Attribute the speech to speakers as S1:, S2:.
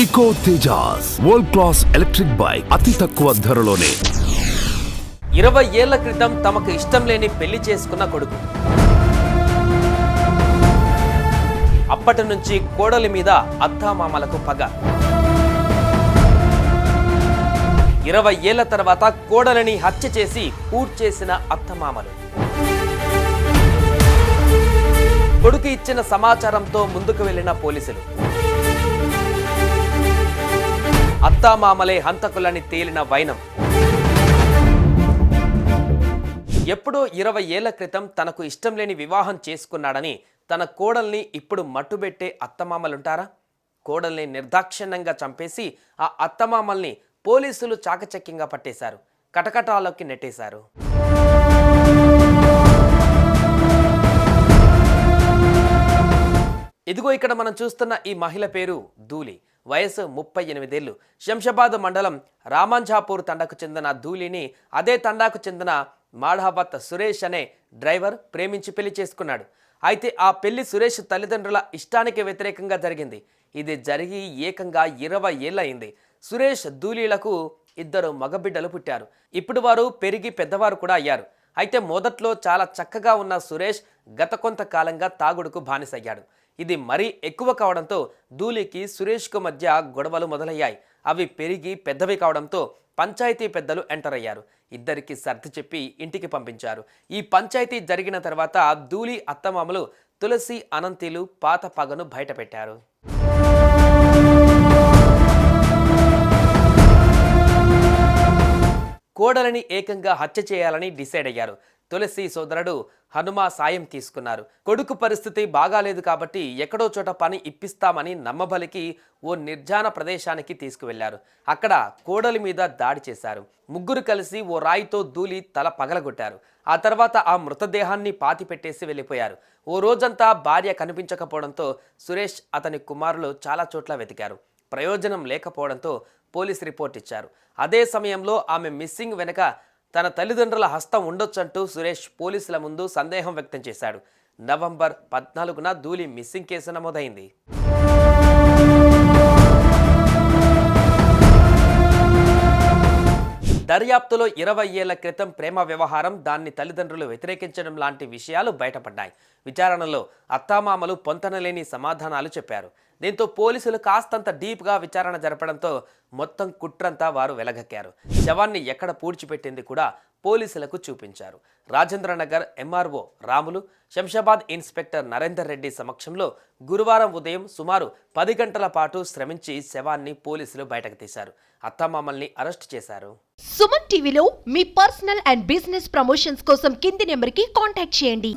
S1: Eco Tejas world class electric bike అతి తక్కువ ధరలోనే.
S2: 20 ఏళ్ల క్రితం తమకు ఇష్టం లేని పెళ్లి చేసుకున్న కొడుకు. అప్పటి నుంచి కోడలి మీద అత్తామామలకు పగ. 20 ఏళ్ల తర్వాత కోడలిని హత్య చేసి పూడ్చేసిన అత్తమామలు. కొడుకు ఇచ్చిన సమాచారంతో ముందుకు వెళ్లిన పోలీసులు. అత్తామామలే హంతకులని తేలిన వైనం. ఎప్పుడో 20 ఏళ్ల క్రితం తనకు ఇష్టం లేని వివాహం చేసుకున్నాడని తన కోడల్ని ఇప్పుడు మట్టుబెట్టే అత్తమామలుంటారా? కోడల్ని నిర్దాక్షిణ్యంగా చంపేసి ఆ అత్తమామల్ని పోలీసులు చాకచక్యంగా పట్టేశారు, కటకటాల్లోకి నెట్టేశారు. ఇదిగో ఇక్కడ మనం చూస్తున్న ఈ మహిళ పేరు ధూళి. వయసు 38 ఏళ్లు. శంషాబాద్ మండలం రామంజాపూర్ తండాకు చెందిన ధూళిని అదే తండాకు చెందిన మాఢావత్ సురేష్ అనే డ్రైవర్ ప్రేమించి పెళ్లి చేసుకున్నాడు. అయితే ఆ పెళ్లి సురేష్ తల్లిదండ్రుల ఇష్టానికి వ్యతిరేకంగా జరిగింది. ఇది జరిగి ఏకంగా 20 ఏళ్లయింది. సురేష్ ధూళిలకు 2 మగబిడ్డలు పుట్టారు. ఇప్పుడు వారు పెరిగి పెద్దవారు కూడా అయ్యారు. అయితే మొదట్లో చాలా చక్కగా ఉన్న సురేష్ గత కొంతకాలంగా తాగుడుకు బానిసయ్యాడు. ఇది మరీ ఎక్కువ కావడంతో ధూళికి సురేష్కు మధ్య గొడవలు మొదలయ్యాయి. అవి పెరిగి పెద్దవి కావడంతో పంచాయతీ పెద్దలు ఎంటర్ అయ్యారు. ఇద్దరికి సర్ది చెప్పి ఇంటికి పంపించారు. ఈ పంచాయతీ జరిగిన తర్వాత ధూళి అత్తమామలు తులసి, అనంతిలు పాత పగను బయటపెట్టారు. కోడలని ఏకంగా హత్య చేయాలని డిసైడ్ అయ్యారు. తులసి సోదరుడు హనుమ సాయం తీసుకున్నారు. కొడుకు పరిస్థితి బాగాలేదు కాబట్టి ఎక్కడో చోట పని ఇప్పిస్తామని నమ్మబలికి ఓ నిర్జన ప్రదేశానికి తీసుకువెళ్లారు. అక్కడ కోడలి మీద దాడి చేశారు. ముగ్గురు కలిసి ఓ రాయితో ధూళి తల పగలగొట్టారు. ఆ తర్వాత ఆ మృతదేహాన్ని పాతిపెట్టేసి వెళ్ళిపోయారు. ఓ రోజంతా భార్య కనిపించకపోవడంతో సురేష్, అతని కుమారులు చాలా చోట్ల వెతికారు. ప్రయోజనం లేకపోవడంతో పోలీస్ రిపోర్ట్ ఇచ్చారు. అదే సమయంలో ఆమె మిస్సింగ్ వెనుక తన తల్లిదండ్రుల హస్తం ఉండొచ్చంటూ సురేష్ పోలీసుల ముందు సందేహం వ్యక్తం చేశాడు. నవంబర్ 14న ధూళి మిస్సింగ్ కేసు నమోదైంది. దర్యాప్తులో 20 ఏళ్ల క్రితం ప్రేమ వ్యవహారం, దాన్ని తల్లిదండ్రులు వ్యతిరేకించడం లాంటి విషయాలు బయటపడ్డాయి. విచారణలో అత్తామామలు పొంతనలేని సమాధానాలు చెప్పారు. దీంతో పోలీసులు కాస్తంత డీప్గా విచారణ జరపడంతో మొత్తం కుట్రంతా వారు వెలగక్కారు. శవాన్ని ఎక్కడ పూడ్చిపెట్టింది కూడా పోలీసులకు చూపించారు. రాజేంద్రనగర్ ఎంఆర్ఓ రాములు, శంషాబాద్ ఇన్స్పెక్టర్ నరేందర్ రెడ్డి సమక్షంలో గురువారం ఉదయం సుమారు 10 గంటల పాటు శ్రమించి శవాన్ని పోలీసులు బయటకు తీశారు. అత్తామామల్ని అరెస్ట్ చేశారు.
S3: సుమన్ టీవీలో మీ పర్సనల్ అండ్ బిజినెస్ ప్రమోషన్స్ కోసం కింది నెంబర్కి కాంటాక్ట్ చేయండి.